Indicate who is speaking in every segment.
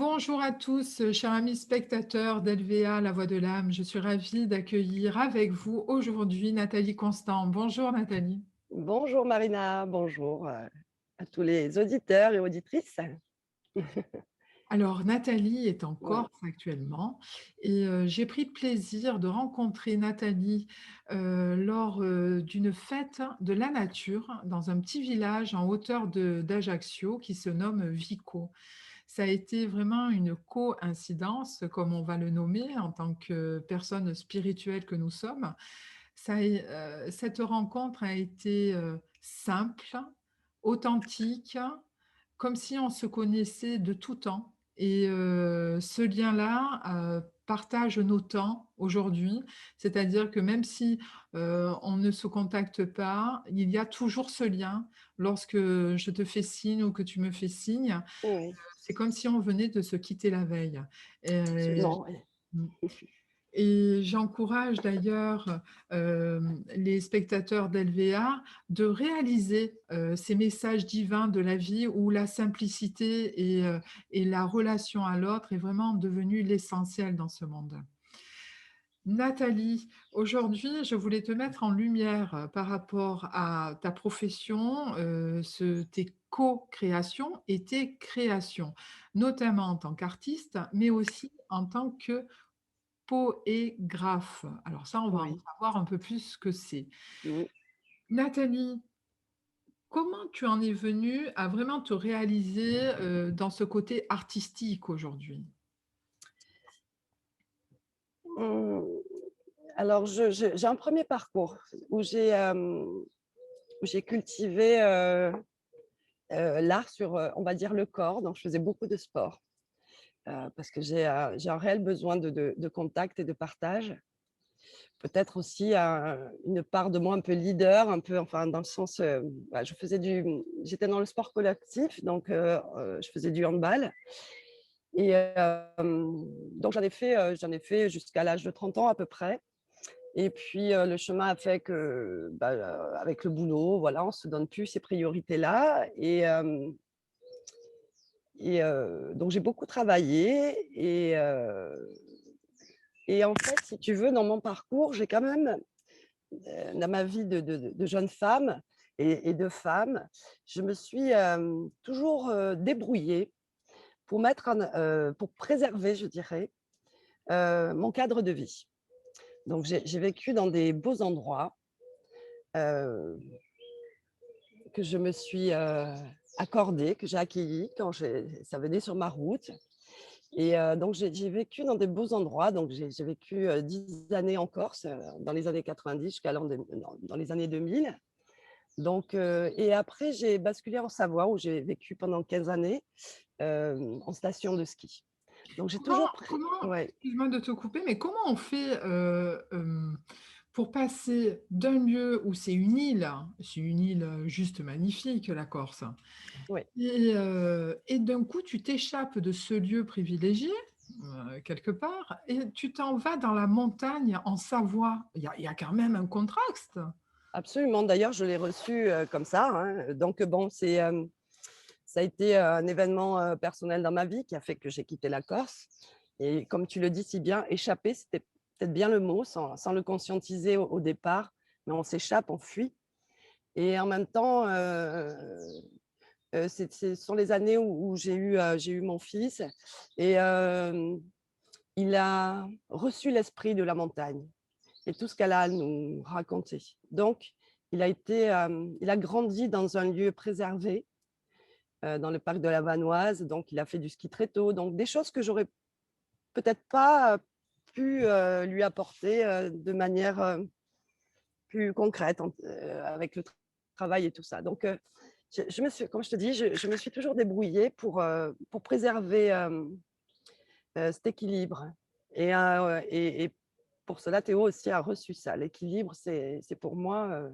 Speaker 1: Bonjour à tous, chers amis spectateurs d'LVA, La Voix de l'âme. Je suis ravie d'accueillir avec vous aujourd'hui Nathalie Constant. Bonjour Nathalie.
Speaker 2: Bonjour Marina, bonjour à tous les auditeurs et auditrices.
Speaker 1: Alors Nathalie est en
Speaker 2: Ouais.
Speaker 1: Corse actuellement et j'ai pris plaisir de rencontrer Nathalie lors d'une fête de la nature dans un petit village en hauteur d'Ajaccio qui se nomme Vico. Ça a été vraiment une coïncidence, comme on va le nommer en tant que personne spirituelle que nous sommes. Cette rencontre a été simple, authentique, comme si on se connaissait de tout temps. Et ce lien-là partage nos temps aujourd'hui, c'est-à-dire que même si on ne se contacte pas, il y a toujours ce lien lorsque je te fais signe ou que tu me fais signe.
Speaker 2: Oui,
Speaker 1: C'est comme si on venait de se quitter la veille. Et,
Speaker 2: absolument. Ouais.
Speaker 1: et j'encourage d'ailleurs les spectateurs d'LVA de réaliser ces messages divins de la vie où la simplicité et la relation à l'autre est vraiment devenue l'essentiel dans ce monde. Nathalie, aujourd'hui, je voulais te mettre en lumière par rapport à ta profession, tes co-créations et tes créations, notamment en tant qu'artiste, mais aussi en tant que poégraphe. Alors ça, on va en
Speaker 2: Oui.
Speaker 1: savoir un peu plus ce que c'est.
Speaker 2: Mm.
Speaker 1: Nathalie, comment tu en es venue à vraiment te réaliser dans ce côté artistique aujourd'hui?
Speaker 2: Mm. Alors, j'ai un premier parcours où j'ai cultivé l'art sur, on va dire, le corps. Donc, je faisais beaucoup de sport parce que j'ai un réel besoin de contact et de partage. Peut-être aussi une part de moi un peu leader, un peu, enfin, dans le sens, bah, j'étais dans le sport collectif, donc je faisais du handball. Et donc j'en ai fait jusqu'à l'âge de 30 ans à peu près. Et puis le chemin a fait que, bah, avec le boulot, voilà, on se donne plus ces priorités-là. Donc j'ai beaucoup travaillé. Et en fait, si tu veux, dans mon parcours, j'ai quand même, dans ma vie de jeune femme et de femme, je me suis toujours débrouillée pour préserver, je dirais, mon cadre de vie. Donc j'ai vécu dans des beaux endroits euh, que je me suis accordés, que j'ai accueillis quand ça venait sur ma route. Et donc j'ai vécu dans des beaux endroits. Donc j'ai vécu 10 années en Corse, dans les années 90 jusqu'à dans les années 2000. Donc, et après, j'ai basculé en Savoie où j'ai vécu pendant 15 années en station de ski. Donc, j'ai
Speaker 1: Comment,
Speaker 2: toujours ouais.
Speaker 1: excuse-moi de te couper, mais comment on fait pour passer d'un lieu où c'est une île juste magnifique, la Corse,
Speaker 2: Ouais.
Speaker 1: et d'un coup tu t'échappes de ce lieu privilégié, quelque part, et tu t'en vas dans la montagne en Savoie. Il y a quand même un contraste.
Speaker 2: Absolument. D'ailleurs, je l'ai reçu comme ça, hein. Donc, bon, ça a été un événement personnel dans ma vie qui a fait que j'ai quitté la Corse. Et comme tu le dis si bien, échapper, c'était peut-être bien le mot, sans le conscientiser au départ. Mais on s'échappe, on fuit. Et en même temps, ce sont les années où j'ai eu mon fils. Et il a reçu l'esprit de la montagne et tout ce qu'elle a à nous raconter. Donc, il a grandi dans un lieu préservé, dans le parc de la Vanoise. Donc, il a fait du ski très tôt. Donc, des choses que j'aurais peut-être pas pu lui apporter de manière plus concrète avec le travail et tout ça. Donc, je me suis, comme je te dis, je me suis toujours débrouillée pour préserver cet équilibre. Et pour cela, Théo aussi a reçu ça. L'équilibre, c'est pour moi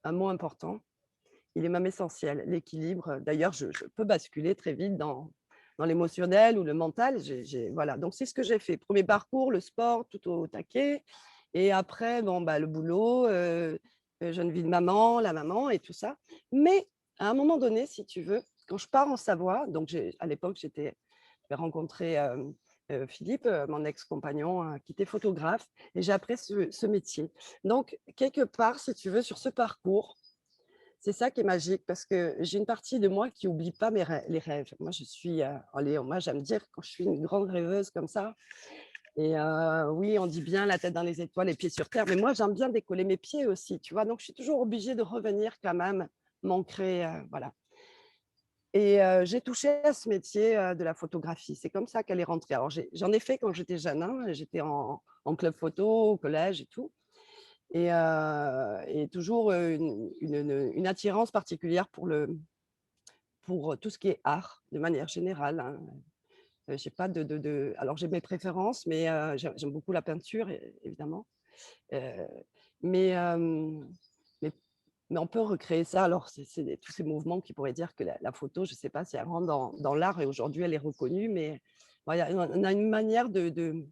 Speaker 2: un mot important. Il est même essentiel, l'équilibre. D'ailleurs, je peux basculer très vite dans l'émotionnel ou le mental. Voilà. Donc, c'est ce que j'ai fait. Premier parcours, le sport, tout au taquet. Et après, bon, bah, le boulot, jeune vie de maman, la maman et tout ça. Mais à un moment donné, si tu veux, quand je pars en Savoie, donc à l'époque, j'étais j'ai rencontré Philippe, mon ex-compagnon, qui était photographe, et j'ai appris ce métier. Donc, quelque part, si tu veux, sur ce parcours, c'est ça qui est magique parce que j'ai une partie de moi qui oublie pas les rêves. Moi, je suis, allez, moi, j'aime dire quand je suis une grande rêveuse comme ça. Et oui, on dit bien la tête dans les étoiles, les pieds sur terre, mais moi, j'aime bien décoller mes pieds aussi, tu vois. Donc, je suis toujours obligée de revenir quand même, m'ancrer, voilà. Et j'ai touché à ce métier, de la photographie. C'est comme ça qu'elle est rentrée. Alors j'en ai fait quand j'étais jeune, hein, j'étais en club photo au collège et tout, et toujours, une attirance particulière pour tout ce qui est art, de manière générale, hein. J'ai pas alors j'ai mes préférences, mais j'aime beaucoup la peinture évidemment, heu, mais mais mais on peut recréer ça. Alors c'est tous ces mouvements qui pourraient dire que la photo, je ne sais pas si elle rentre dans l'art, et aujourd'hui elle est reconnue, mais voilà, on a une manière heu,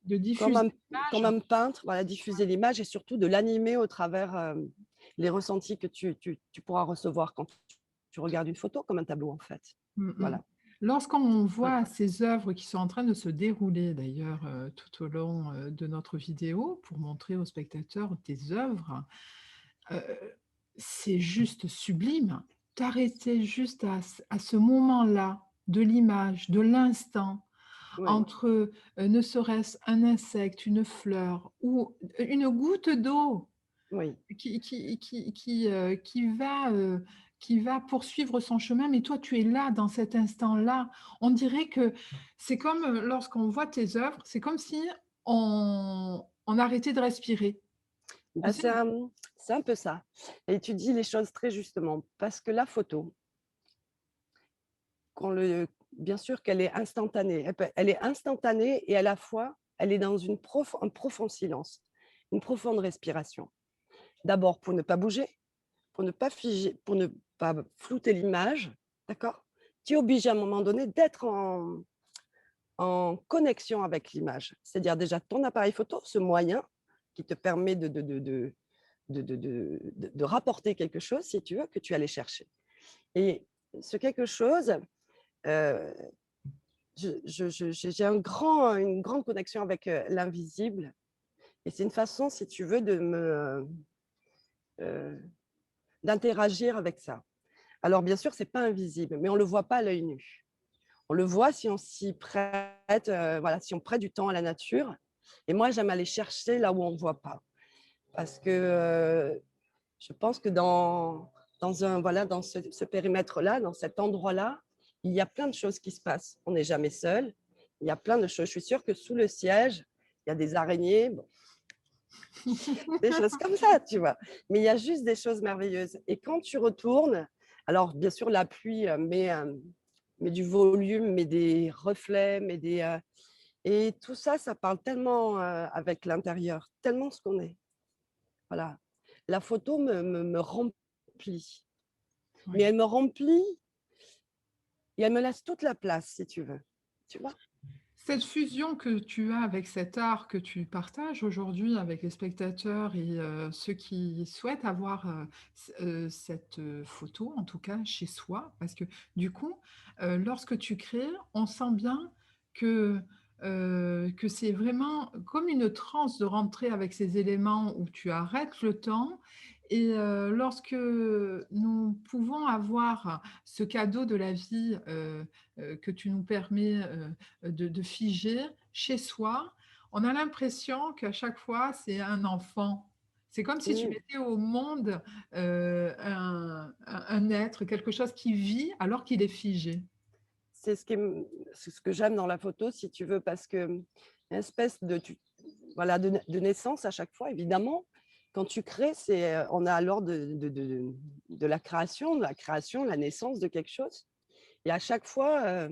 Speaker 1: De
Speaker 2: comme
Speaker 1: diffuser
Speaker 2: un comme
Speaker 1: l'image.
Speaker 2: un peintre, voilà, diffuser l'image et surtout de l'animer au travers, les ressentis que tu pourras recevoir quand tu regardes une photo, comme un tableau en fait.
Speaker 1: Mmh mh.
Speaker 2: Voilà.
Speaker 1: Lorsqu'on
Speaker 2: Ouais.
Speaker 1: voit ces œuvres qui sont en train de se dérouler d'ailleurs, tout au long, de notre vidéo pour montrer aux spectateurs tes œuvres, heu, c'est juste sublime. T'arrêter juste à ce moment-là de l'image, de l'instant,
Speaker 2: Oui,
Speaker 1: entre, ne serait-ce un insecte, une fleur ou une goutte d'eau.
Speaker 2: oui.
Speaker 1: Qui va poursuivre son chemin, mais toi, tu es là, dans cet instant-là. On dirait que c'est comme, lorsqu'on voit tes œuvres, c'est comme si on arrêtait de respirer. Tu
Speaker 2: Bah,
Speaker 1: sais?
Speaker 2: c'est un peu ça, et tu dis les choses très justement parce que la photo, bien sûr qu'elle est instantanée, elle est instantanée et à la fois, elle est dans un profond silence, une profonde respiration. D'abord pour ne pas bouger, pour ne pas figer, pour ne pas flouter l'image, d'accord? Tu es obligé à un moment donné d'être en connexion avec l'image. C'est-à-dire déjà ton appareil photo, ce moyen qui te permet de rapporter quelque chose, si tu veux, que tu allais chercher. Et ce quelque chose, heu, j'ai une grande connexion avec, l'invisible, et c'est une façon, si tu veux, heu, d'interagir avec ça. Alors bien sûr, c'est pas invisible, mais on le voit pas à l'œil nu. On le voit si on s'y prête, voilà, si on prête du temps à la nature, et moi, j'aime aller chercher là où on ne voit pas parce que, je pense que dans ce périmètre-là, dans cet endroit-là, il y a plein de choses qui se passent. On n'est jamais seul. Il y a plein de choses. Je suis sûre que sous le siège, il y a des araignées, bon, des choses comme ça, tu vois? Mais il y a juste des choses merveilleuses, et quand tu retournes, alors bien sûr la pluie, met du volume, met des reflets, et tout ça, ça parle tellement, avec l'intérieur, tellement ce qu'on est. Voilà. La photo me remplit, mais
Speaker 1: Oui.
Speaker 2: elle me remplit et elle me laisse toute la place, si tu veux. Tu vois?
Speaker 1: Cette fusion que tu as avec cet art que tu partages aujourd'hui avec les spectateurs et ceux qui souhaitent avoir, cette, photo, en tout cas chez soi, parce que du coup, lorsque tu crées, on sent bien que, que c'est vraiment comme une transe de rentrer avec ces éléments où tu arrêtes le temps et lorsque nous pouvons avoir ce cadeau de la vie, que tu nous permets, de figer chez soi, on a l'impression qu'à chaque fois, c'est un enfant. C'est comme si tu
Speaker 2: Mmh.
Speaker 1: mettais au monde, un être, quelque chose qui vit alors qu'il est figé.
Speaker 2: C'est ce qui m c'est ce que j'aime dans la photo, si tu veux, parce que, une espèce voilà, de naissance à chaque fois, évidemment. Quand tu crées, on est alors de la création, la naissance de quelque chose, et à chaque fois,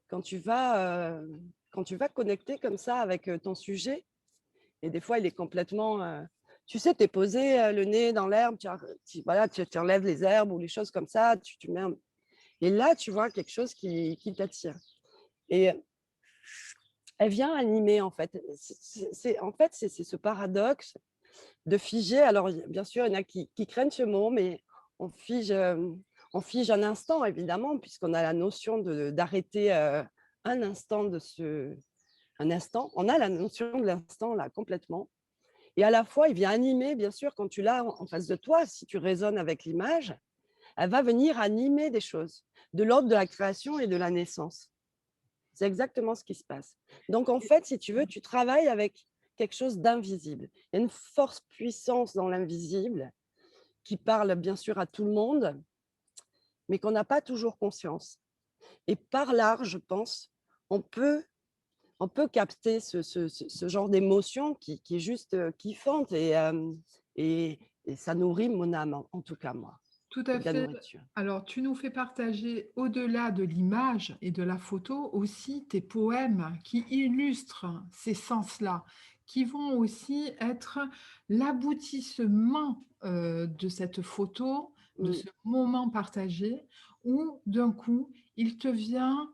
Speaker 2: quand tu vas, quand tu vas connecter comme ça avec, ton sujet. Et des fois, il est complètement, tu sais, tu es posé, le nez dans l'herbe, voilà, tu enlèves les herbes ou les choses comme ça, tu mets un et là, tu vois quelque chose qui t'attire, et elle vient animer, en fait. En fait, c'est ce paradoxe de figer. Alors, bien sûr, il y en a qui craignent ce mot, mais on fige, On fige un instant, évidemment, puisqu'on a la notion d'arrêter un instant un instant. On a la notion de l'instant là complètement. Et à la fois, il vient animer, bien sûr, quand tu l'as en face de toi, si tu résonnes avec l'image, elle va venir animer des choses de l'ordre de la création et de la naissance. C'est exactement ce qui se passe. Donc, en fait, si tu veux, tu travailles avec quelque chose d'invisible. Il y a une force puissance dans l'invisible qui parle bien sûr à tout le monde, mais qu'on n'a pas toujours conscience. Et par l'art, je pense, on peut, on peut capter ce genre d'émotion qui est juste kiffante et, et ça nourrit mon âme, en tout cas moi.
Speaker 1: Tout
Speaker 2: C'est
Speaker 1: à
Speaker 2: de la
Speaker 1: fait.
Speaker 2: nourriture.
Speaker 1: Alors, tu nous fais partager, au-delà de l'image et de la photo, aussi tes poèmes qui illustrent ces sens-là, qui vont aussi être l'aboutissement de cette photo, de
Speaker 2: Mm.
Speaker 1: ce moment partagé, où d'un coup, il te vient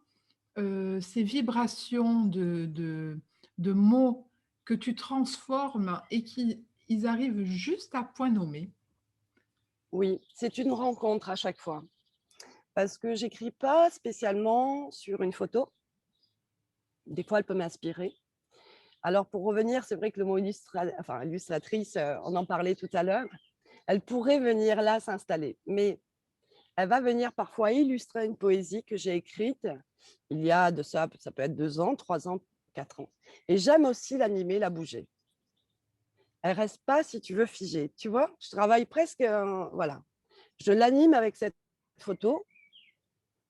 Speaker 1: ces vibrations de mots que tu transformes et qui ils arrivent juste à point nommé.
Speaker 2: Oui, c'est une rencontre à chaque fois. Parce que j'écris pas spécialement sur une photo. Des fois, elle peut m'inspirer. Alors, pour revenir, c'est vrai que le mot illustratrice, on en parlait tout à l'heure, elle pourrait venir là s'installer. Mais elle va venir parfois illustrer une poésie que j'ai écrite il y a de ça peut être 2 ans, 3 ans, 4 ans. Et j'aime aussi l'animer, la bouger. Elle reste pas, si tu veux, figée. Tu vois, je travaille presque, voilà. Je l'anime avec cette photo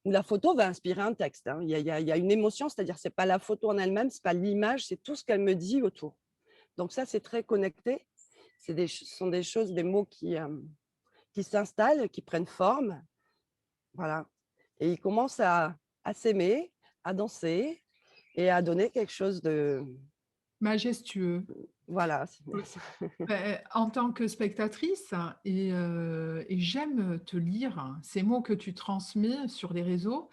Speaker 2: où la photo va inspirer un texte, hein. Il y a une émotion, c'est-à-dire c'est pas la photo en elle-même, c'est pas l'image, c'est tout ce qu'elle me dit autour. Donc ça, c'est très connecté. Ce sont des choses, des mots qui s'installent, qui prennent forme. Voilà. Et ils commencent à s'aimer, à danser et à donner quelque chose de...
Speaker 1: Majestueux.
Speaker 2: Voilà.
Speaker 1: Oui. En tant que spectatrice et j'aime te lire ces mots que tu transmets sur les réseaux,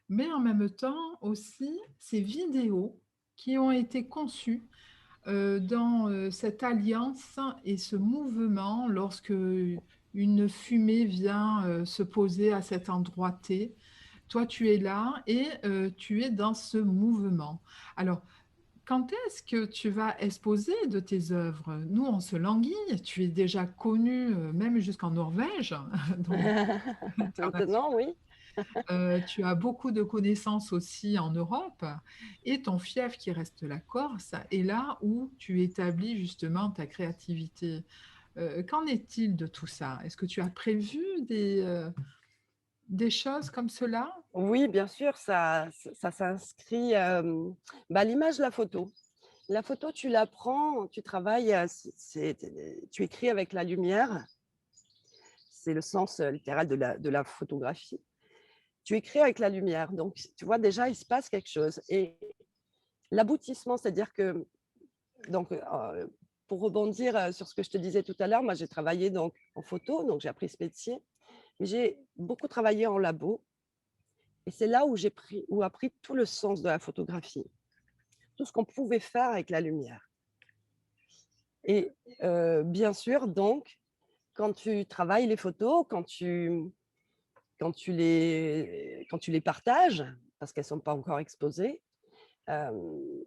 Speaker 1: mais en même temps aussi ces vidéos qui ont été conçues, dans, cette alliance et ce mouvement lorsque une fumée vient, se poser à cet endroit T. Toi, tu es là et tu es dans ce mouvement. Alors, quand est-ce que tu vas exposer de tes œuvres? Nous, on se languit. Tu es déjà connu, même jusqu'en Norvège, donc international.
Speaker 2: Maintenant, oui.
Speaker 1: Tu as beaucoup de connaissances aussi en Europe et ton fief qui reste la Corse est là où tu établis justement ta créativité. Qu'en est-il de tout ça? Est-ce que tu as prévu des choses comme cela?
Speaker 2: Oui, bien sûr, ça s'inscrit bah, l'image, la photo. La photo, tu la prends, tu travailles, tu écris avec la lumière, c'est le sens littéral de la photographie. Tu écris avec la lumière, donc tu vois déjà, il se passe quelque chose. Et l'aboutissement, c'est-à-dire que, donc, pour rebondir sur ce que je te disais tout à l'heure, moi j'ai travaillé donc, en photo, donc j'ai appris ce métier, mais j'ai beaucoup travaillé en labo, et c'est là où où appris tout le sens de la photographie, tout ce qu'on pouvait faire avec la lumière. Et bien sûr, donc, quand tu travailles les photos, quand tu les partages, parce qu'elles ne sont pas encore exposées, hem,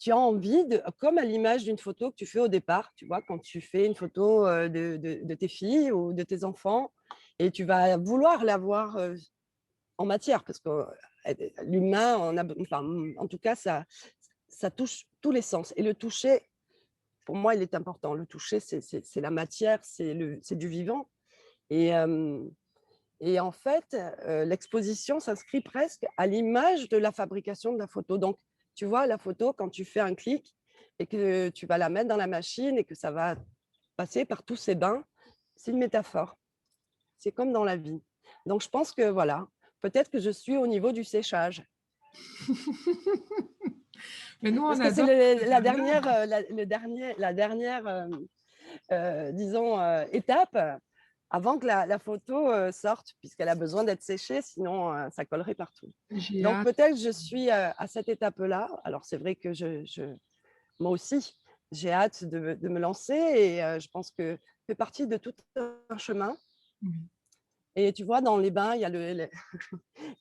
Speaker 2: tu as envie de comme à l'image d'une photo que tu fais au départ, tu vois? Quand tu fais une photo, de tes filles ou de tes enfants et tu vas vouloir l'avoir, en matière parce que, l'humain en a enfin, en tout cas, ça touche tous les sens et le toucher, pour moi, il est important. Le toucher, c'est la matière, c'est du vivant et hem et en fait, l'exposition s'inscrit presque à l'image de la fabrication de la photo. Donc, tu vois, la photo, quand tu fais un clic et que tu vas la mettre dans la machine et que ça va passer par tous ces bains, c'est une métaphore. C'est comme dans la vie. Donc, je pense que voilà, peut-être que je suis au niveau du séchage.
Speaker 1: Mais nous, on
Speaker 2: Parce que c'est
Speaker 1: adore ce
Speaker 2: la
Speaker 1: dialogue.
Speaker 2: dernière, la dernière disons, étape avant que la photo sorte, puisqu'elle a besoin d'être séchée, sinon ça collerait partout.
Speaker 1: J'ai
Speaker 2: Donc
Speaker 1: hâte.
Speaker 2: peut-être je suis à cette étape-là. Alors c'est vrai que moi aussi, j'ai hâte de me lancer et je pense que ça fait partie de tout un chemin.
Speaker 1: Mmh.
Speaker 2: Et tu vois, dans les bains, il y a il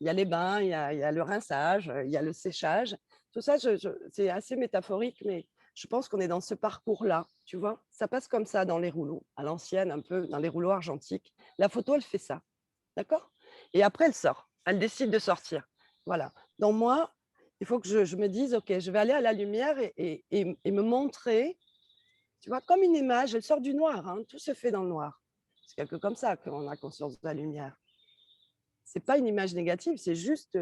Speaker 2: y a les bains, il y a le rinçage, il y a le séchage. Tout ça, c'est assez métaphorique, mais je pense qu'on est dans ce parcours-là, tu vois? Ça passe comme ça dans les rouleaux, à l'ancienne, un peu dans les rouleaux argentiques. La photo, elle fait ça, d'accord? Et après, elle sort. Elle décide de sortir. Voilà. Donc moi, il faut que je me dise: «OK, je vais aller à la lumière et me montrer», tu vois? Comme une image, elle sort du noir, hein, tout se fait dans le noir. C'est quelque comme ça qu'on a conscience de la lumière. C'est pas une image négative, c'est juste,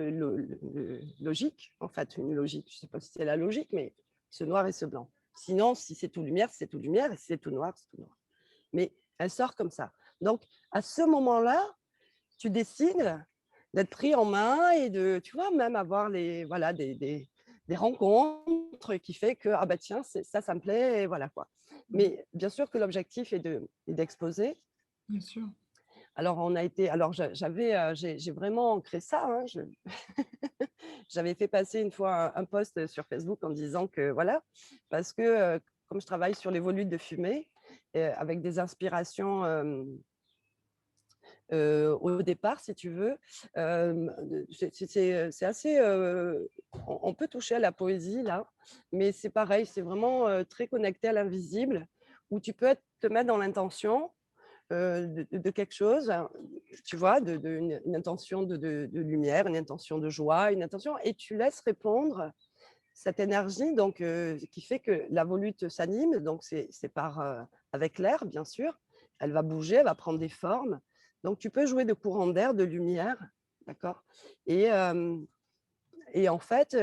Speaker 2: logique, en fait, une logique. Je sais pas si c'est la logique, mais ce noir et ce blanc. Sinon, si c'est tout lumière, c'est tout lumière et si c'est tout noir, c'est tout noir. Mais elle sort comme ça. Donc à ce moment-là, tu décides d'être pris en main et de, tu vois, même avoir les voilà, des rencontres qui fait que: «Ah bah tiens, c'est ça, ça me plaît» et voilà quoi.
Speaker 1: Mmh.
Speaker 2: Mais bien sûr que l'objectif est d'exposer.
Speaker 1: Bien sûr.
Speaker 2: Alors on a été alors j'avais, j'ai vraiment ancré ça, hein, j'avais fait passer une fois un post sur Facebook en disant que voilà, parce que, comme je travaille sur les volutes de fumée, avec des inspirations, au départ si tu veux, c'est assez, on peut toucher à la poésie là, mais c'est pareil, c'est vraiment, très connecté à l'invisible où tu peux te mettre dans l'intention de quelque chose, hein, tu vois, une intention de lumière, une intention de joie, une intention, et tu laisses répondre cette énergie donc qui fait que la volute s'anime, donc c'est par, avec l'air bien sûr, elle va bouger, elle va prendre des formes, donc tu peux jouer de courants d'air, de lumière, d'accord? Et et en fait,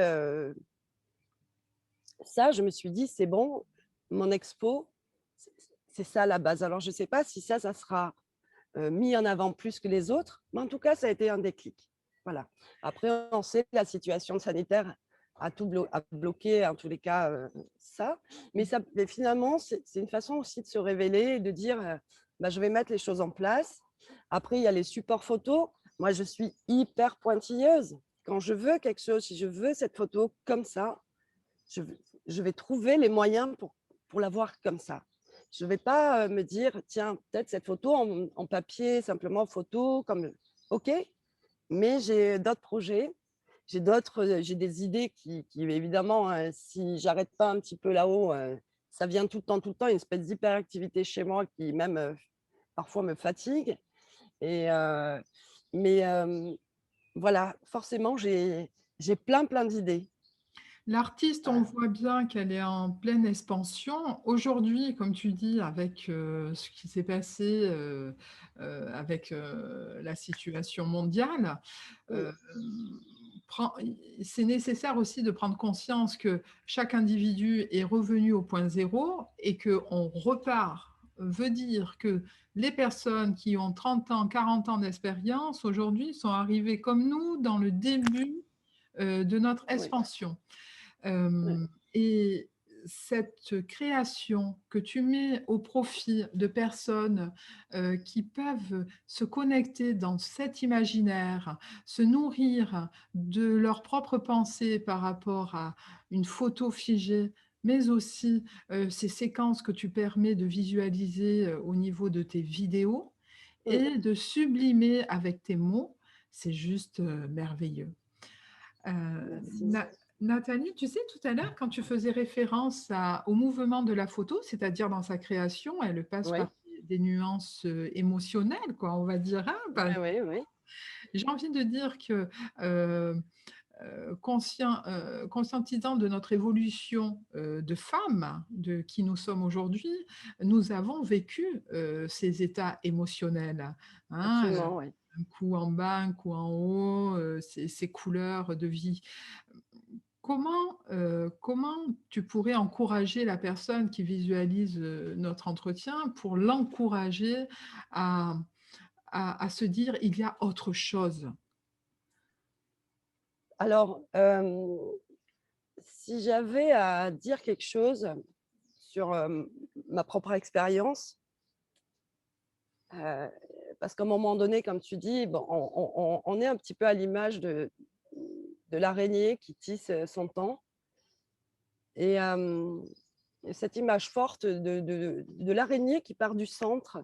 Speaker 2: ça je me suis dit: «C'est bon, mon expo, c'est c'est ça la base». Alors je ne sais pas si ça sera mis en avant plus que les autres, mais en tout cas, ça a été un déclic. Voilà. Après, on sait que la situation sanitaire a bloqué, en tous les cas, ça. Mais finalement, c'est une façon aussi de se révéler et de dire, bah, je vais mettre les choses en place. Après, il y a les supports photos. Moi, je suis hyper pointilleuse. Quand je veux quelque chose, si je veux cette photo comme ça, je v je vais trouver les moyens pour l'avoir comme ça. Je ne vais pas, me dire: «Tiens, peut-être cette photo en papier, simplement photo comme» OK, mais j'ai d'autres projets, j'ai des idées qui évidemment, si j'arrête pas un petit peu là-haut, ça vient tout le temps, une espèce d'hyperactivité chez moi qui même, parfois me fatigue et mais voilà, forcément j'ai plein d'idées.
Speaker 1: L'artiste, on
Speaker 2: Voilà.
Speaker 1: voit bien qu'elle est en pleine expansion. Aujourd'hui, comme tu dis, avec, ce qui s'est passé, avec, la situation mondiale,
Speaker 2: Mmh.
Speaker 1: hem, c'est nécessaire aussi de prendre conscience que chaque individu est revenu au point zéro et qu'on repart. Veut dire que les personnes qui ont 30 ans, 40 ans d'expérience, aujourd'hui, sont arrivées comme nous dans le début, de notre
Speaker 2: Oui,
Speaker 1: expansion.
Speaker 2: oui,
Speaker 1: Et cette création que tu mets au profit de personnes, qui peuvent se connecter dans cet imaginaire, se nourrir de leurs propres pensées par rapport à une photo figée, mais aussi, ces séquences que tu permets de visualiser, au niveau de tes vidéos
Speaker 2: mmh.
Speaker 1: et de sublimer avec tes mots, c'est juste, merveilleux.
Speaker 2: Merci.
Speaker 1: Na Nathalie, tu sais, tout à l'heure, quand tu faisais référence au mouvement de la photo, c'est-à-dire dans sa création, elle passe par
Speaker 2: Oui,
Speaker 1: des nuances, émotionnelles, quoi, on va dire, hein,
Speaker 2: oui, oui, oui.
Speaker 1: j'ai envie de dire que, conscientisant de notre évolution, de femmes, de qui nous sommes aujourd'hui, nous avons vécu, ces états émotionnels, hein,
Speaker 2: Absolument, oui.
Speaker 1: un coup en bas, un coup en haut, ces couleurs de vie. Comment tu pourrais encourager la personne qui visualise, notre entretien pour l'encourager à à se dire: «Il y a autre chose»?
Speaker 2: Alors, si j'avais à dire quelque chose sur, ma propre expérience, heu, parce qu'à un moment donné, comme tu dis, bon, on est un petit peu à l'image de l'araignée qui tisse, son temps et cette image forte de l'araignée qui part du centre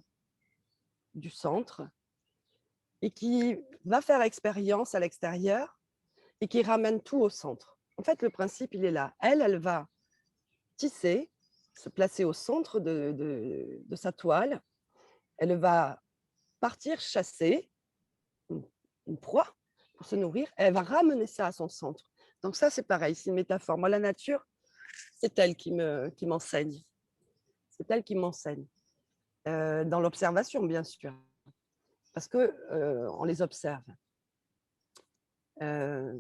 Speaker 2: et qui va faire expérience à l'extérieur et qui ramène tout au centre. En fait, le principe, il est là. Elle va tisser, se placer au centre de sa toile. Elle va partir chasser une, une proie pour se nourrir. Elle va ramener ça à son centre. Donc ça, c'est pareil, c'est une métaphore. Moi, la nature, c'est elle qui m'enseigne. C'est elle qui m'enseigne. Dans l'observation, bien sûr, parce que on les observe.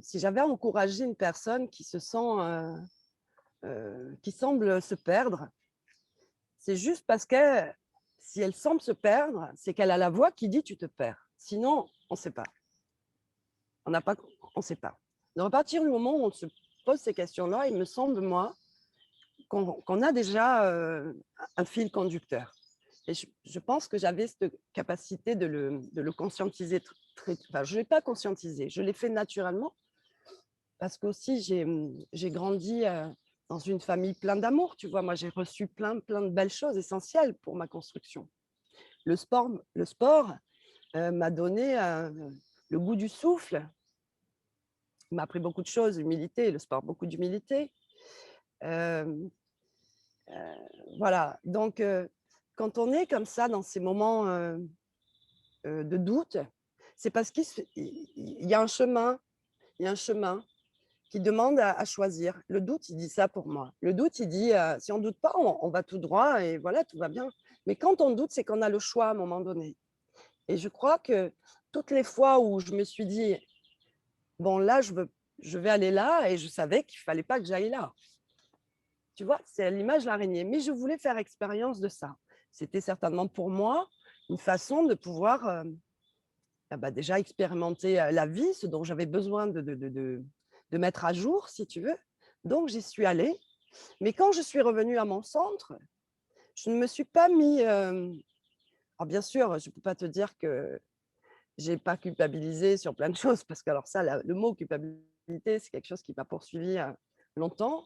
Speaker 2: Si j'avais encouragé une personne qui se sent, qui semble se perdre, c'est juste parce que si elle semble se perdre, c'est qu'elle a la voix qui dit tu te perds. Sinon, on ne sait pas. On n'a pas, on sait pas. Donc à partir du moment où on se pose ces questions-là, il me semble moi qu'on a déjà un fil conducteur. Et je pense que j'avais cette capacité de le conscientiser enfin, je ne l'ai pas conscientisé, je l'ai fait naturellement parce qu'aussi j'ai grandi dans une famille pleine d'amour, tu vois. Moi, j'ai reçu plein de belles choses essentielles pour ma construction. Le sport m'a donné le goût du souffle, il m'a appris beaucoup de choses, humilité, le sport, beaucoup d'humilité. Euh, voilà, donc quand on est comme ça dans ces moments de doute, c'est parce qu'il y a un chemin, il y a un chemin qui demande à choisir. Le doute, il dit ça pour moi. Le doute, il dit, si on ne doute pas, on va tout droit et voilà, tout va bien. Mais quand on doute, c'est qu'on a le choix à un moment donné. Et je crois que toutes les fois où je me suis dit, bon, là, je vais aller là, et je savais qu'il ne fallait pas que j'aille là. Tu vois, c'est à l'image de l'araignée. Mais je voulais faire expérience de ça. C'était certainement pour moi une façon de pouvoir déjà expérimenter la vie, ce dont j'avais besoin de mettre à jour, si tu veux. Donc, j'y suis allée. Mais quand je suis revenue à mon centre, je ne me suis pas mis. Alors, bien sûr, je ne peux pas te dire que je n'ai pas culpabilisé sur plein de choses, parce que alors ça, le mot culpabilité, c'est quelque chose qui m'a poursuivi longtemps.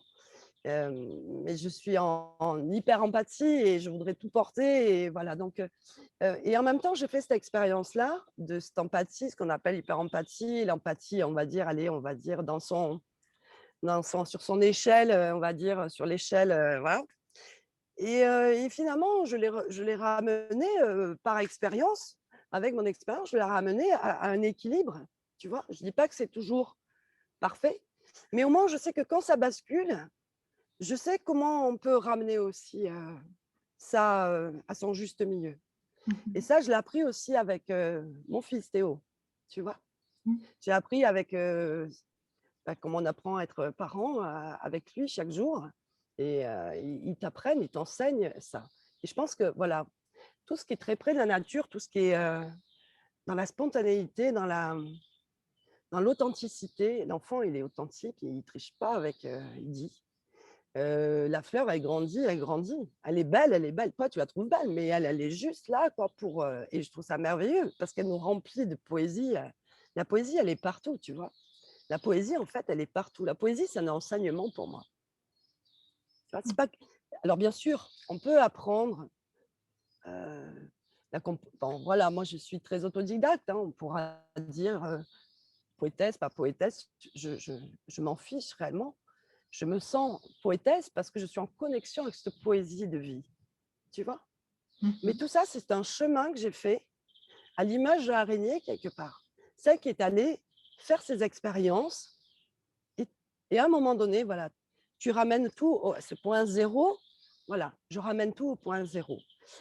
Speaker 2: Mais je suis en hyper empathie et je voudrais tout porter. Et voilà, donc, et en même temps, j'ai fait cette expérience-là de cette empathie, ce qu'on appelle hyper empathie. L'empathie, on va dire, allez, on va dire sur son échelle, on va dire sur l'échelle, voilà. Et finalement, je l'ai ramené par expérience, avec mon expérience, je l'ai ramené à un équilibre, tu vois. Je ne dis pas que c'est toujours parfait, mais au moins, je sais que quand ça bascule, je sais comment on peut ramener aussi ça à son juste milieu. Et
Speaker 1: Mhm.
Speaker 2: ça, je l'ai appris aussi avec mon fils Théo, tu vois. J'ai appris avec comment on apprend à être parent avec lui chaque jour. Et ils t'apprennent, ils t'enseignent ça. Et je pense que voilà, tout ce qui est très près de la nature, tout ce qui est dans la spontanéité, dans l'authenticité, l'enfant, il est authentique, il ne triche pas avec, il dit. La fleur, elle grandit, elle grandit. Elle est belle, elle est belle. Toi, tu la trouves belle, mais elle est juste là, quoi, pour. Et je trouve ça merveilleux parce qu'elle nous remplit de poésie. La poésie, elle est partout, tu vois. La poésie, en fait, elle est partout. La poésie, c'est un enseignement pour moi. Tu vois, c'est pas... Alors, bien sûr, on peut apprendre. euh, bon, voilà, moi, je suis très autodidacte. Hein, on pourra dire poétesse, pas poétesse. Je m'en fiche réellement. Je me sens poétesse parce que je suis en connexion avec cette poésie de vie, tu vois. Mais
Speaker 1: Mhm.
Speaker 2: tout ça, c'est un chemin que j'ai fait à l'image de l'araignée, quelque part. Celle qui est allée faire ses expériences et, et à un moment donné, voilà, tu ramènes tout à ce point zéro. Voilà, je ramène tout au point zéro.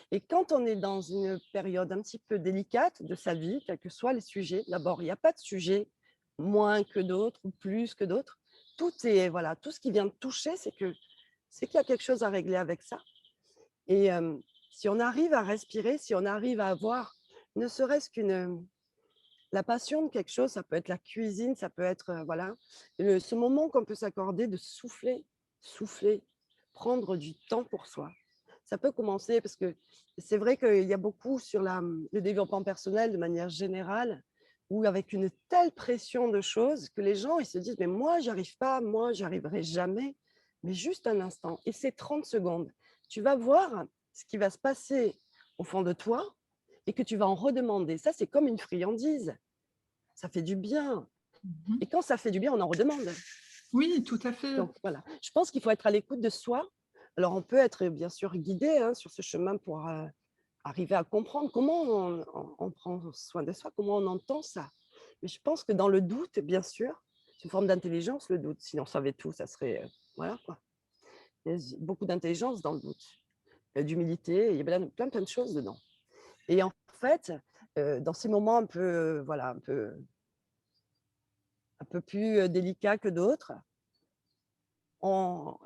Speaker 2: Et quand on est dans une période un petit peu délicate de sa vie, quels que soient les sujets, d'abord, il n'y a pas de sujet moins que d'autres ou plus que d'autres. Tout est, voilà, tout ce qui vient de toucher, c'est qu'il y a quelque chose à régler avec ça. Et si on arrive à respirer, si on arrive à avoir ne serait-ce qu'une la passion de quelque chose, ça peut être la cuisine, ça peut être voilà, ce moment qu'on peut s'accorder de souffler, souffler, prendre du temps pour soi. Ça peut commencer parce que c'est vrai qu'il y a beaucoup sur le développement personnel de manière générale, où avec une telle pression de choses que les gens ils se disent mais moi j'y arrive pas, moi j'y arriverai jamais. Mais juste un instant, et c'est 30 secondes. Tu vas voir ce qui va se passer au fond de toi et que tu vas en redemander. Ça, c'est comme une friandise. Ça fait du bien.
Speaker 1: Mmh.
Speaker 2: Et quand ça fait du bien, on en redemande.
Speaker 1: Oui, tout à fait.
Speaker 2: Donc voilà, je pense qu'il faut être à l'écoute de soi. Alors on peut être bien sûr guidé hein, sur ce chemin pour arriver à comprendre comment on prend soin de soi, comment on entend ça. Mais je pense que dans le doute, bien sûr, c'est une forme d'intelligence, le doute. Si on savait tout, ça serait... voilà quoi. Il y a beaucoup d'intelligence dans le doute, d'humilité, il y a plein de choses dedans. Et en fait, dans ces moments un peu, voilà, un peu plus délicats que d'autres,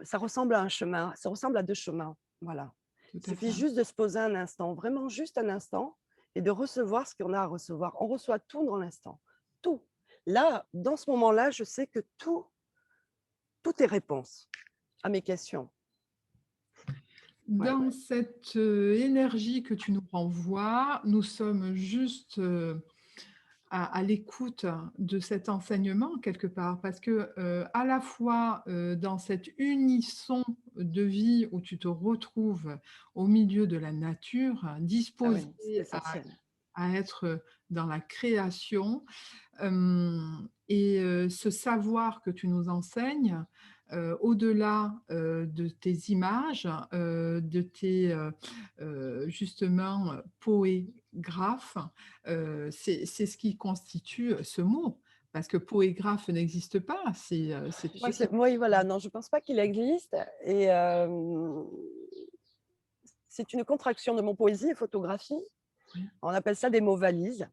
Speaker 2: ça ressemble à un chemin, ça ressemble à 2 chemins, voilà.
Speaker 1: Tout
Speaker 2: Il
Speaker 1: à
Speaker 2: suffit
Speaker 1: fait.
Speaker 2: juste de se poser un instant, vraiment juste un instant et de recevoir ce qu'on a à recevoir. On reçoit tout dans l'instant, tout. Là, dans ce moment-là, je sais que tout est réponse à mes questions. Ouais,
Speaker 1: Dans cette, énergie que tu nous renvoies, nous sommes juste, à l'écoute de cet enseignement quelque part parce que, à la fois, dans cet unisson de vie où tu te retrouves au milieu de la nature,
Speaker 2: ah oui,
Speaker 1: disposé
Speaker 2: c'est
Speaker 1: à
Speaker 2: essentiel.
Speaker 1: être dans la création. Et ce savoir que tu nous enseignes, au-delà, de tes images, de tes, justement, poégraphes, c'est ce qui constitue ce mot. Parce que poégraphe n'existe pas, c'est toi qui
Speaker 2: Oui, voilà, non, je ne pense pas qu'il existe et c'est une contraction de mon poésie et photographie.
Speaker 1: oui,
Speaker 2: On appelle ça des mots valises.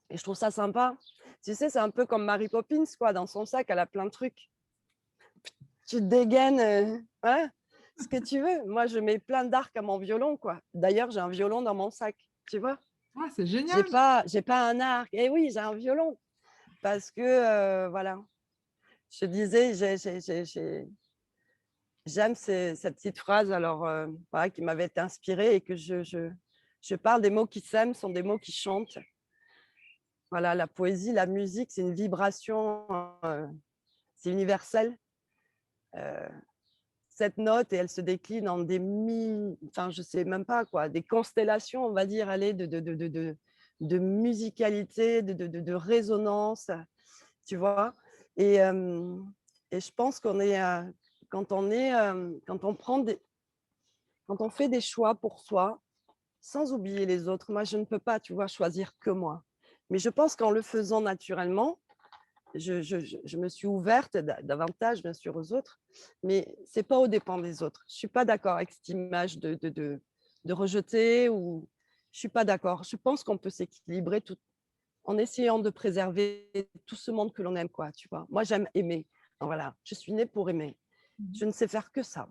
Speaker 2: Et je trouve ça sympa. Tu sais, c'est un peu comme Mary Poppins, quoi. Dans son sac, elle a plein de trucs. Tu dégaines hein, ce que tu veux. Moi, je mets plein d'arcs à mon violon, quoi. D'ailleurs, j'ai un violon dans mon sac, tu vois.
Speaker 1: ah, c'est génial!
Speaker 2: J'ai pas un arc. Et oui, j'ai un violon parce que voilà. Je te disais, j'aime cette petite phrase alors voilà, qui m'avait été inspirée et que je parle des mots qui s'aiment sont des mots qui chantent. Voilà, la poésie, la musique, c'est une vibration, c'est universel. Heu, cette note et elle se décline en enfin, je sais même pas quoi, des constellations, on va dire, allez, de musicalité, de résonance, tu vois? Et et je pense qu'on est, quand on prend des quand on fait des choix pour soi, sans oublier les autres, moi je ne peux pas, tu vois, choisir que moi. Mais je pense qu'en le faisant naturellement, je me suis ouverte davantage, bien sûr, aux autres, mais c'est pas aux dépens des autres. Je suis pas d'accord avec cette image de rejeter ou je suis pas d'accord. Je pense qu'on peut s'équilibrer tout en essayant de préserver tout ce monde que l'on aime, quoi, tu vois. Moi, j'aime aimer. Voilà, je suis née pour aimer. Je ne sais faire que ça.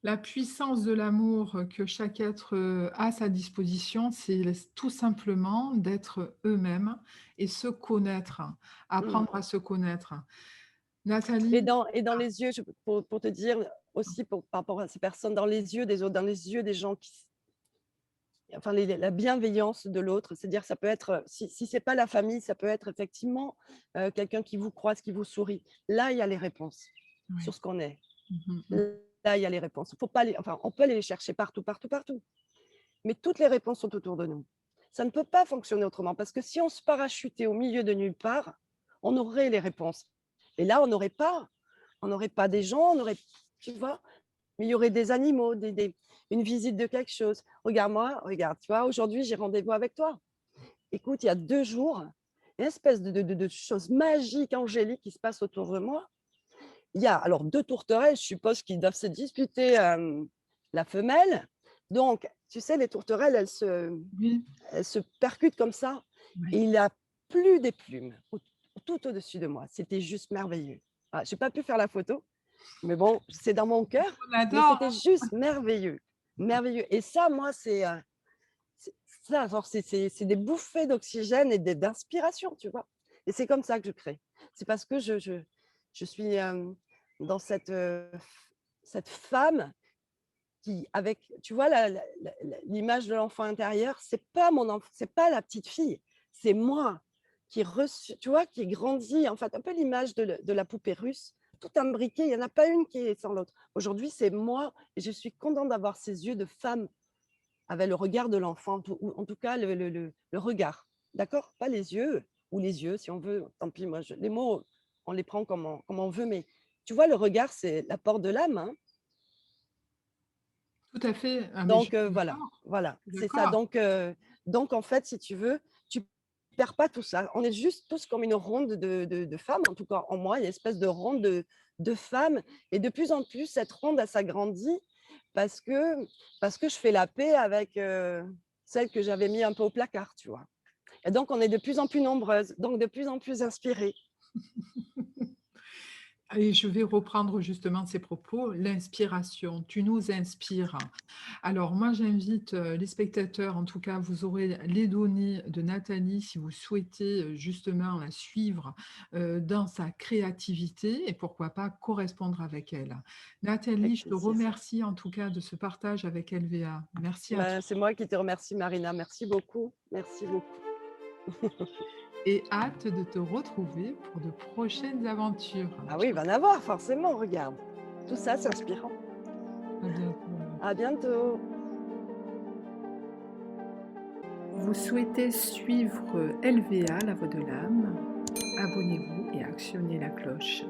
Speaker 1: La puissance de l'amour que chaque être, a à sa disposition, c'est tout simplement d'être eux-mêmes et se connaître,
Speaker 2: Mmh.
Speaker 1: apprendre à se connaître. Nathalie,
Speaker 2: Et dans les yeux, pour te dire aussi, par rapport à ces personnes, dans les yeux des autres, dans les yeux des gens enfin, la bienveillance de l'autre, c'est-à-dire ça peut être, si c'est pas la famille, ça peut être effectivement quelqu'un qui vous croise, qui vous sourit. Là, il y a les réponses
Speaker 1: oui.
Speaker 2: sur ce qu'on est.
Speaker 1: Mmh mh.
Speaker 2: Là, il y a les réponses. Faut pas enfin, on peut aller les chercher partout, partout, partout. Mais toutes les réponses sont autour de nous. Ça ne peut pas fonctionner autrement parce que si on se parachutait au milieu de nulle part, on aurait les réponses. Et là, on n'aurait pas des gens, on aurait, tu vois, mais il y aurait des animaux, une visite de quelque chose. Regarde-moi, regarde, tu vois, aujourd'hui, j'ai rendez-vous avec toi. Écoute, il y a 2 jours, une espèce de chose magique, angélique qui se passe autour de moi. Il y a alors 2 tourterelles, je suppose, qui doivent se disputer la femelle. Donc, tu sais, les tourterelles,
Speaker 1: Oui,
Speaker 2: elles se percutent comme ça.
Speaker 1: oui.
Speaker 2: Et il a plu des plumes tout au-dessus de moi. C'était juste merveilleux. Ah, je n'ai pas pu faire la photo, mais bon, c'est dans mon cœur,
Speaker 1: On
Speaker 2: mais
Speaker 1: adore,
Speaker 2: c'était juste merveilleux, merveilleux. Et ça, moi, c'est ça, genre, c'est des bouffées d'oxygène et d'inspiration, tu vois. Et c'est comme ça que je crée. C'est parce que je suis dans cette femme qui, avec, tu vois, l'image de l'enfant intérieur, c'est pas la petite fille, c'est moi qui reçu, tu vois, qui grandit, en fait, un peu l'image de la poupée russe, tout imbriqué, il n'y en a pas une qui est sans l'autre. Aujourd'hui, c'est moi et je suis contente d'avoir ces yeux de femme avec le regard de l'enfant, ou en tout cas le regard, d'accord? Pas les yeux, ou les yeux si on veut, tant pis, moi les mots, on les prend comme on veut, mais tu vois, le regard, c'est la porte de l'âme, hein.
Speaker 1: Tout à fait. Ah mais je
Speaker 2: Donc
Speaker 1: suis
Speaker 2: voilà,
Speaker 1: d'accord,
Speaker 2: voilà,
Speaker 1: je suis
Speaker 2: c'est ça.
Speaker 1: d'accord.
Speaker 2: Donc en fait, si tu veux, tu perds pas tout ça. On est juste tous comme une ronde de femmes, en tout cas en moi, il y a une espèce de ronde de femmes, et de plus en plus, cette ronde, elle s'agrandit parce que parce que je fais la paix avec, celles que j'avais mis un peu au placard, tu vois? Et donc on est de plus en plus nombreuses, donc de plus en plus inspirées.
Speaker 1: Et je vais reprendre justement ces propos, l'inspiration. Tu nous inspires. Alors moi, j'invite, les spectateurs, en tout cas, vous aurez les données de Nathalie si vous souhaitez, justement la suivre, dans sa créativité et pourquoi pas correspondre avec elle.
Speaker 2: Avec
Speaker 1: Nathalie, je te
Speaker 2: plaisir.
Speaker 1: remercie en tout cas de ce partage avec LVA. Merci à
Speaker 2: Ben,
Speaker 1: toi
Speaker 2: c'est moi qui te remercie, Marina. Merci beaucoup. Merci beaucoup.
Speaker 1: et hâte de te retrouver pour de prochaines aventures.
Speaker 2: Ah oui, il
Speaker 1: Ciao,
Speaker 2: va en avoir forcément, regarde. Tout ça, c'est inspirant.
Speaker 1: à bientôt.
Speaker 2: À bientôt.
Speaker 3: Vous souhaitez suivre LVA, la voix de l'âme? Abonnez-vous et actionnez la cloche.